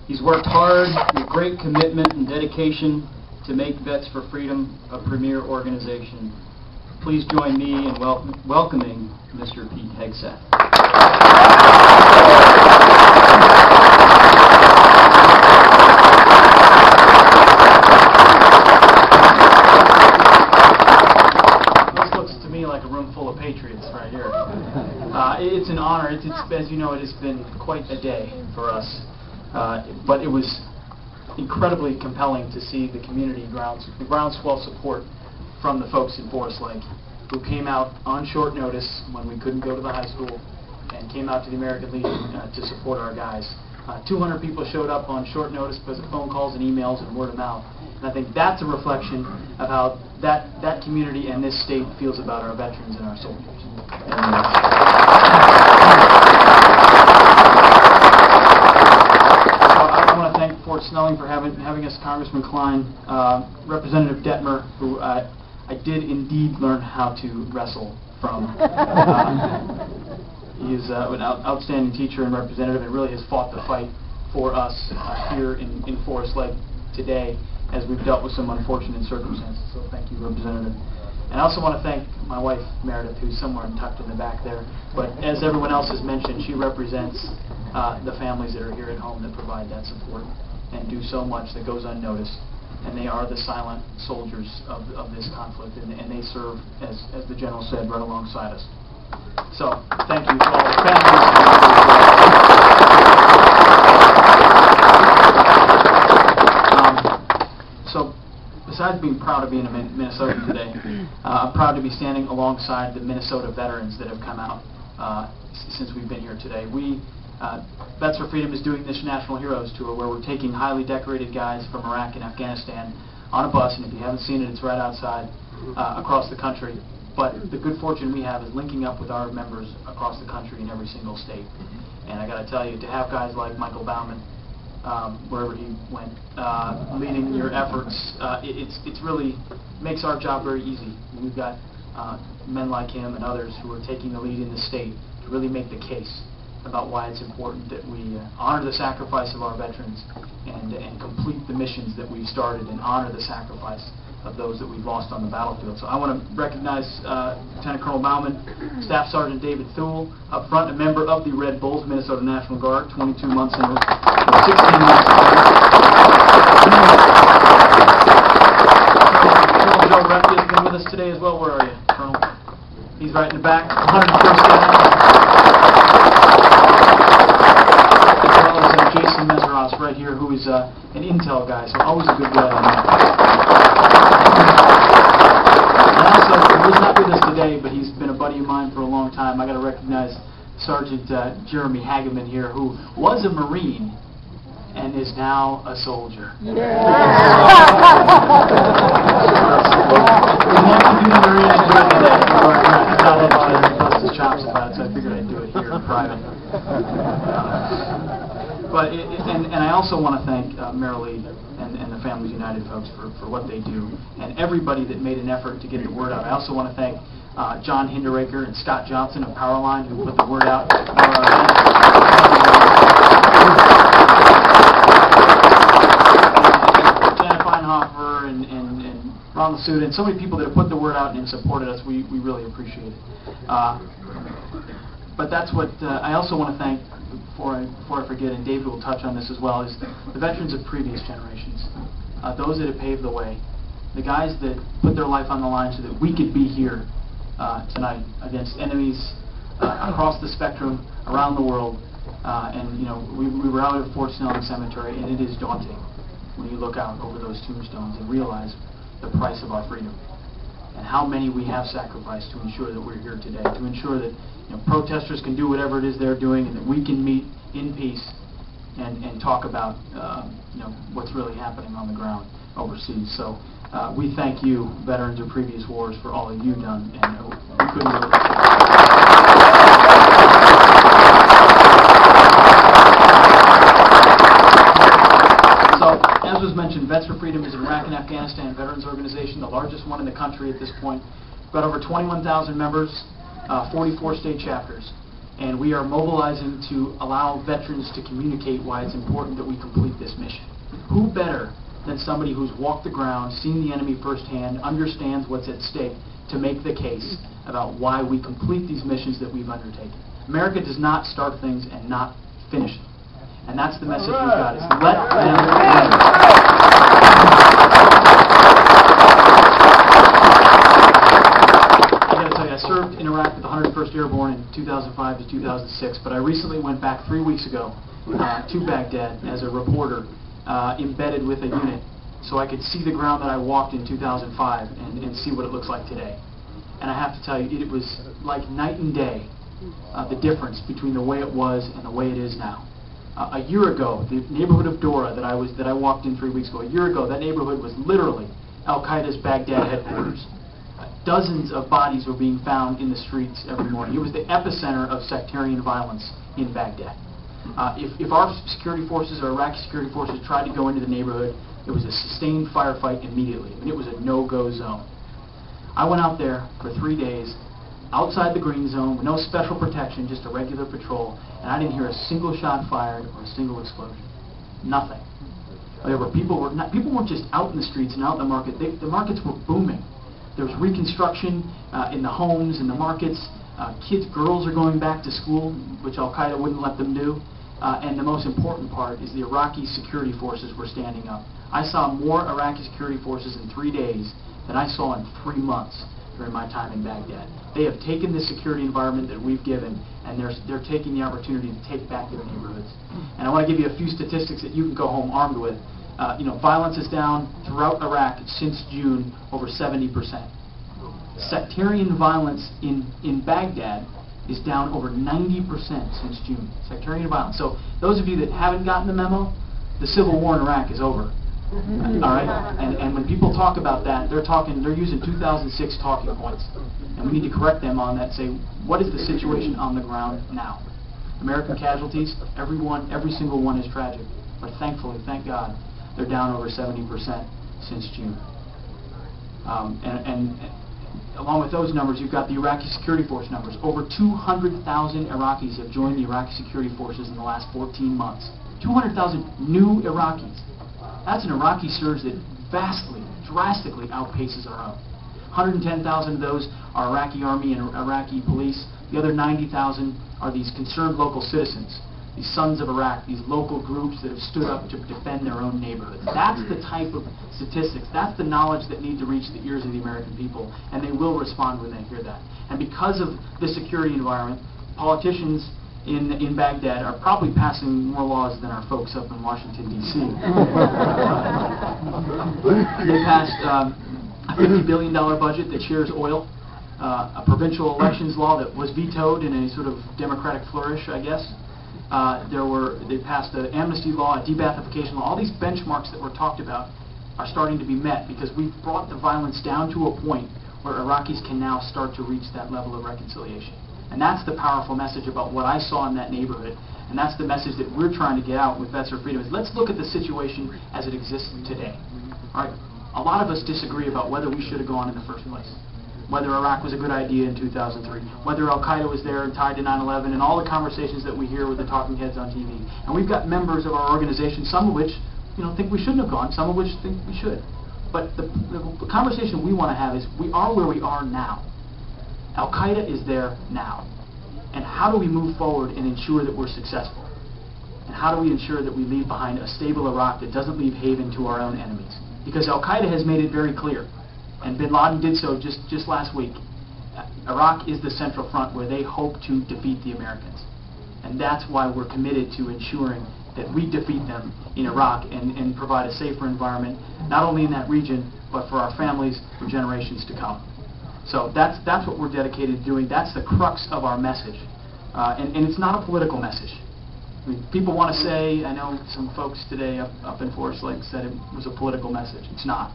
He's worked hard with great commitment and dedication to make Vets for Freedom a premier organization. Please join me in welcoming Mr. Pete Hegseth. This looks to me like a room full of patriots right here. It's an honor. It's, as you know, it has been quite a day for us. But it was incredibly compelling to see the community groundswell support from the folks in Forest Lake, who came out on short notice when we couldn't go to the high school and came out to the American Legion to support our guys. 200 people showed up on short notice because of phone calls and emails and word of mouth. And I think that's a reflection of how that community and this state feels about our veterans and our soldiers. Fort Snelling for having us, Congressman Klein, Representative Detmer, who I did indeed learn how to wrestle from. He is an outstanding teacher and representative and really has fought the fight for us here in Forest Lake today as we've dealt with some unfortunate circumstances. So thank you, Representative. And I also want to thank my wife, Meredith, who's somewhere tucked in the back there. But as everyone else has mentioned, she represents the families that are here at home that provide that support and do so much that goes unnoticed. And they are the silent soldiers of this conflict, and they serve, as the General said, right alongside us. So, thank you to all the families. So, besides being proud of being a Minnesotan today, I'm proud to be standing alongside the Minnesota veterans that have come out since we've been here today. Vets for Freedom is doing this National Heroes Tour where we're taking highly decorated guys from Iraq and Afghanistan on a bus, and if you haven't seen it, it's right outside across the country. But the good fortune we have is linking up with our members across the country in every single state. And I got to tell you, to have guys like Michael Bauman, wherever he went, leading your efforts, it's really makes our job very easy. We've got men like him and others who are taking the lead in the state to really make the case about why it's important that we honor the sacrifice of our veterans and complete the missions that we've started and honor the sacrifice of those that we've lost on the battlefield. So I want to recognize Lieutenant Colonel Bauman, Staff Sergeant David Thule, up front, a member of the Red Bulls, Minnesota National Guard, 22 months in 16 months. Colonel Joe Refke has been with us today as well. Where are you, Colonel? He's right in the back, 101st Staff. Jason Meseros right here, who is an intel guy, so always a good guy. And also, he's not with us today, but he's been a buddy of mine for a long time. I got to recognize Sergeant Jeremy Hageman here, who was a Marine and is now a soldier. We want to do the Marine today. I thought I'd bust his chops about it, so I figured I'd do it here in private. But and I also want to thank Marilee and the Families United folks for what they do, and everybody that made an effort to get the word out. I also want to thank John Hinderaker and Scott Johnson of Powerline, who put the word out. Janet Feinhofer and Ron Lasuda, and so many people that have put the word out and supported us. We really appreciate it. But that's what I also want to thank. Before I forget, and David will touch on this as well, is the veterans of previous generations, those that have paved the way, the guys that put their life on the line so that we could be here tonight against enemies across the spectrum around the world. And you know, we were out at Fort Snelling Cemetery, and it is daunting when you look out over those tombstones and realize the price of our freedom and how many we have sacrificed to ensure that we're here today, to ensure that protesters can do whatever it is they're doing, and that we can meet in peace and talk about what's really happening on the ground overseas. So we thank you, veterans of previous wars, for all that you've done, and we couldn't do it. So, as was mentioned, Vets for Freedom is an Iraq and Afghanistan veterans organization, the largest one in the country at this point. We've got over 21,000 members, 44 state chapters. And we are mobilizing to allow veterans to communicate why it's important that we complete this mission. Who better than somebody who's walked the ground, seen the enemy firsthand, understands what's at stake to make the case about why we complete these missions that we've undertaken. America does not start things and not finish them. And that's the message we've got, is let them win. I served in Iraq with the 101st Airborne in 2005 to 2006, but I recently went back 3 weeks ago to Baghdad as a reporter, embedded with a unit, so I could see the ground that I walked in 2005 and see what it looks like today. And I have to tell you, it was like night and day, the difference between the way it was and the way it is now. A year ago, the neighborhood of Dora that I walked in 3 weeks ago, a year ago, that neighborhood was literally Al-Qaeda's Baghdad headquarters. Dozens of bodies were being found in the streets every morning. It was the epicenter of sectarian violence in Baghdad. If our security forces or Iraqi security forces tried to go into the neighborhood, it was a sustained firefight immediately. I mean, it was a no-go zone. I went out there for 3 days, outside the green zone, with no special protection, just a regular patrol, and I didn't hear a single shot fired or a single explosion. Nothing. People weren't just out in the streets and out in the market. The markets were booming. There was reconstruction in the homes, in the markets. Girls are going back to school, which Al-Qaeda wouldn't let them do. And the most important part is the Iraqi security forces were standing up. I saw more Iraqi security forces in 3 days than I saw in 3 months during my time in Baghdad. They have taken the security environment that we've given, and they're taking the opportunity to take back their neighborhoods. And I want to give you a few statistics that you can go home armed with. Violence is down throughout Iraq since June over 70%. Sectarian violence in Baghdad is down over 90% since June. Sectarian violence. So those of you that haven't gotten the memo, the civil war in Iraq is over. All right? And when people talk about that, they're using 2006 talking points. And we need to correct them on that, say, what is the situation on the ground now? American casualties, every single one is tragic. But thankfully, thank God, they're down over 70% since June. Along with those numbers, you've got the Iraqi security force numbers. Over 200,000 Iraqis have joined the Iraqi security forces in the last 14 months. 200,000 new Iraqis. That's an Iraqi surge that vastly, drastically outpaces our own. 110,000 of those are Iraqi army and Iraqi police. The other 90,000 are these concerned local citizens, these sons of Iraq, these local groups that have stood up to defend their own neighborhoods. That's the type of statistics, that's the knowledge that need to reach the ears of the American people, and they will respond when they hear that. And because of the security environment, politicians in Baghdad are probably passing more laws than our folks up in Washington, D.C. They passed a $50 billion budget that shares oil, a provincial elections law that was vetoed in a sort of democratic flourish, I guess. They passed an amnesty law, a de-Baathification law. All these benchmarks that were talked about are starting to be met because we've brought the violence down to a point where Iraqis can now start to reach that level of reconciliation. And that's the powerful message about what I saw in that neighborhood. And that's the message that we're trying to get out with Vets for Freedom, is let's look at the situation as it exists today. All right? A lot of us disagree about whether we should have gone in the first place, whether Iraq was a good idea in 2003, whether Al-Qaeda was there and tied to 9/11, and all the conversations that we hear with the talking heads on TV. And we've got members of our organization, some of which think we shouldn't have gone, some of which think we should. But the conversation we want to have is, we are where we are now. Al-Qaeda is there now. And how do we move forward and ensure that we're successful? And how do we ensure that we leave behind a stable Iraq that doesn't leave haven to our own enemies? Because Al-Qaeda has made it very clear, and bin Laden did so just last week. Iraq is the central front where they hope to defeat the Americans. And that's why we're committed to ensuring that we defeat them in Iraq and provide a safer environment, not only in that region, but for our families for generations to come. So that's what we're dedicated to doing. That's the crux of our message. And it's not a political message. I mean, people want to say, I know some folks today up in Forest Lake said it was a political message. It's not.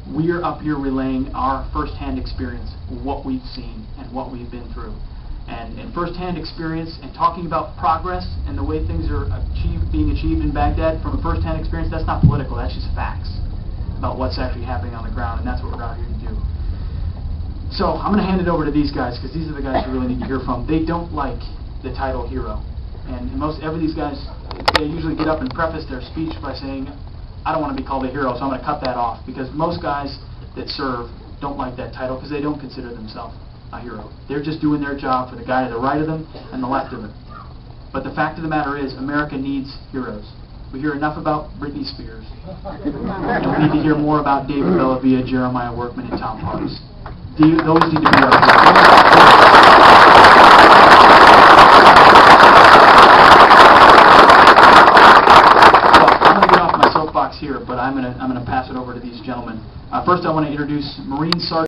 We're up here relaying our first-hand experience, what we've seen and what we've been through. And first-hand experience and talking about progress and the way things are being achieved in Baghdad from a first-hand experience, that's not political, that's just facts about what's actually happening on the ground, and that's what we're out here to do. So I'm going to hand it over to these guys, because these are the guys you really need to hear from. They don't like the title hero. And every these guys, they usually get up and preface their speech by saying, I don't want to be called a hero, so I'm going to cut that off. Because most guys that serve don't like that title because they don't consider themselves a hero. They're just doing their job for the guy to the right of them and the left of them. But the fact of the matter is, America needs heroes. We hear enough about Britney Spears. And we need to hear more about David Bellavia, Jeremiah Workman, and Tom Parks. Those need to be our heroes. Here, but I'm gonna pass it over to these gentlemen. First, I want to introduce Marine Sergeant